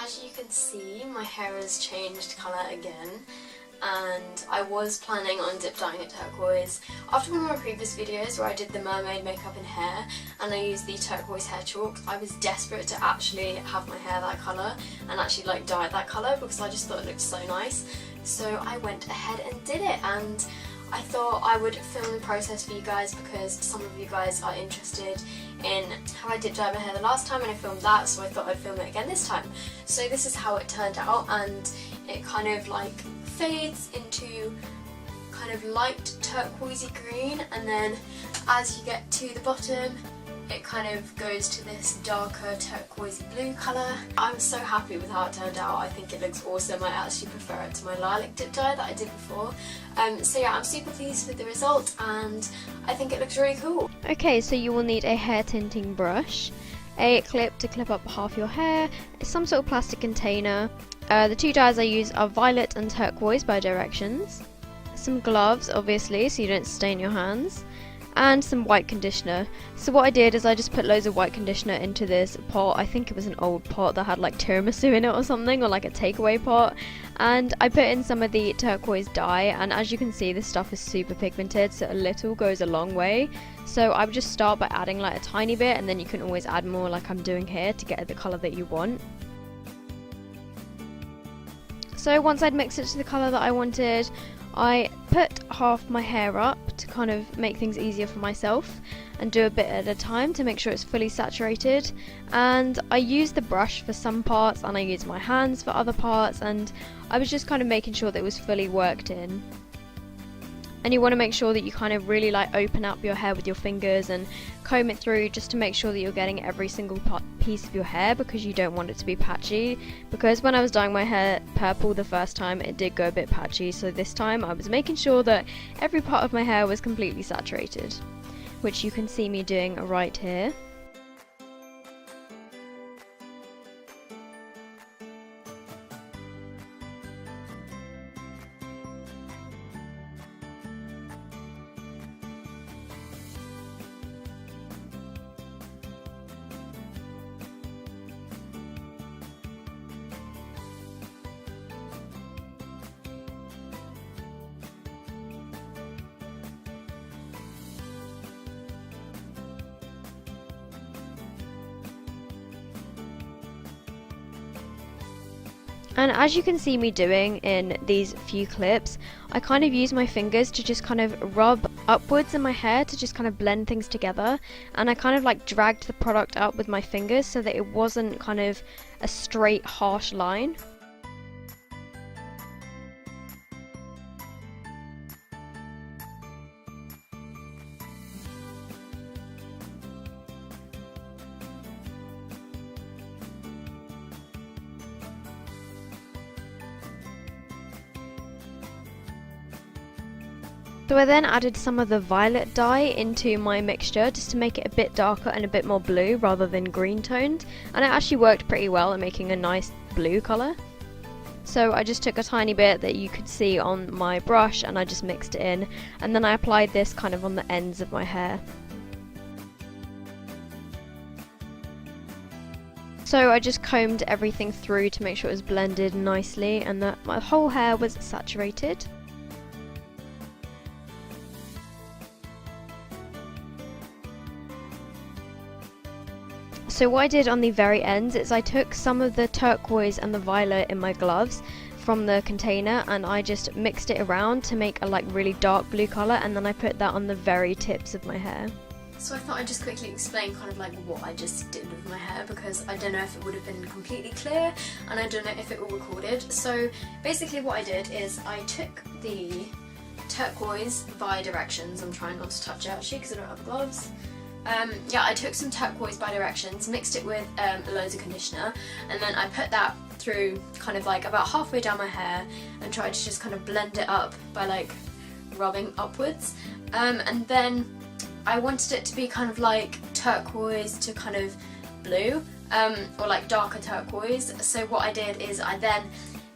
as you can see, my hair has changed colour again, and I was planning on dip dyeing it turquoise. After one of my previous videos where I did the mermaid makeup and hair and I used the turquoise hair chalk, I was desperate to actually have my hair that colour and actually like dye it that colour because I just thought it looked so nice. So I went ahead and did it, and I thought I would film the process for you guys because some of you guys are interested in how I dip dyed my hair the last time and I filmed that, so I thought I'd film it again this time. So this is how it turned out, and it kind of like fades into kind of light turquoisey green, and then as you get to the bottom it kind of goes to this darker turquoisey blue colour. I'm so happy with how it turned out. I think it looks awesome. I actually prefer it to my lilac dip dye that I did before. So yeah, I'm super pleased with the result and I think it looks really cool. Okay, so you will need a hair tinting brush, a clip to clip up half your hair, some sort of plastic container. The two dyes I use are violet and turquoise by Directions, some gloves obviously so you don't stain your hands, and some white conditioner. So what I did is I just put loads of white conditioner into this pot. I think it was an old pot that had like tiramisu in it or something, or like a takeaway pot, and I put in some of the turquoise dye, and as you can see this stuff is super pigmented, so a little goes a long way. So I would just start by adding like a tiny bit, and then you can always add more like I'm doing here to get the colour that you want. So once I'd mixed it to the colour that I wanted, I put half my hair up to kind of make things easier for myself and do a bit at a time to make sure it's fully saturated, and I used the brush for some parts and I used my hands for other parts, and I was just kind of making sure that it was fully worked in. And you want to make sure that you kind of really like open up your hair with your fingers and comb it through just to make sure that you're getting every single piece of your hair, because you don't want it to be patchy. Because when I was dyeing my hair purple the first time it did go a bit patchy, so this time I was making sure that every part of my hair was completely saturated, which you can see me doing right here. And as you can see me doing in these few clips, I kind of use my fingers to just kind of rub upwards in my hair to just kind of blend things together, and I kind of like dragged the product up with my fingers so that it wasn't kind of a straight harsh line. So I then added some of the violet dye into my mixture just to make it a bit darker and a bit more blue rather than green toned, and it actually worked pretty well at making a nice blue colour. So I just took a tiny bit that you could see on my brush and I just mixed it in, and then I applied this kind of on the ends of my hair. So I just combed everything through to make sure it was blended nicely and that my whole hair was saturated. So what I did on the very end is I took some of the turquoise and the violet in my gloves from the container and I just mixed it around to make a like really dark blue colour, and then I put that on the very tips of my hair. So I thought I'd just quickly explain kind of like what I just did with my hair, because I don't know if it would have been completely clear and I don't know if it all recorded. So basically what I did is I took the turquoise by Directions, I'm trying not to touch it actually because I don't have gloves. Yeah, I took some turquoise by Directions, mixed it with loads of conditioner, and then I put that through kind of like about halfway down my hair and tried to just kind of blend it up by like rubbing upwards, and then I wanted it to be kind of like turquoise to kind of blue, or like darker turquoise. So what I did is I then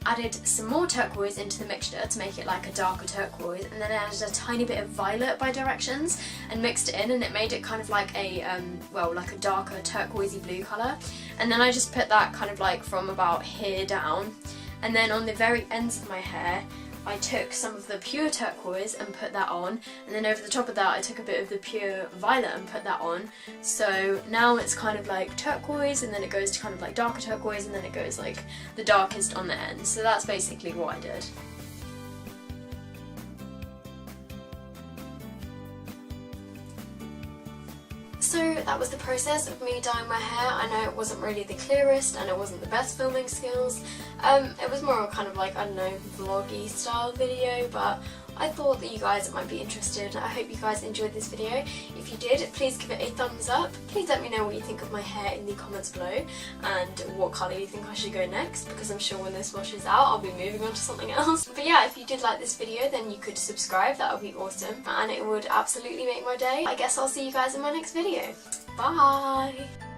added some more turquoise into the mixture to make it like a darker turquoise, and then I added a tiny bit of violet by directions and mixed it in, and it made it kind of like a well, like a darker turquoisey blue colour. And then I just put that kind of like from about here down, and then on the very ends of my hair I took some of the pure turquoise and put that on, and then over the top of that I took a bit of the pure violet and put that on. So now it's kind of like turquoise, and then it goes to kind of like darker turquoise, and then it goes like the darkest on the end. So that's basically what I did. So that was the process of me dyeing my hair. I know it wasn't really the clearest and it wasn't the best filming skills. It was more of kind of like, I don't know, vloggy style video, but I thought that you guys might be interested. I hope you guys enjoyed this video. If you did, please give it a thumbs up. Please let me know what you think of my hair in the comments below and what colour you think I should go next, because I'm sure when this washes out I'll be moving on to something else. But yeah, if you did like this video then you could subscribe, that would be awesome and it would absolutely make my day. I guess I'll see you guys in my next video. Bye!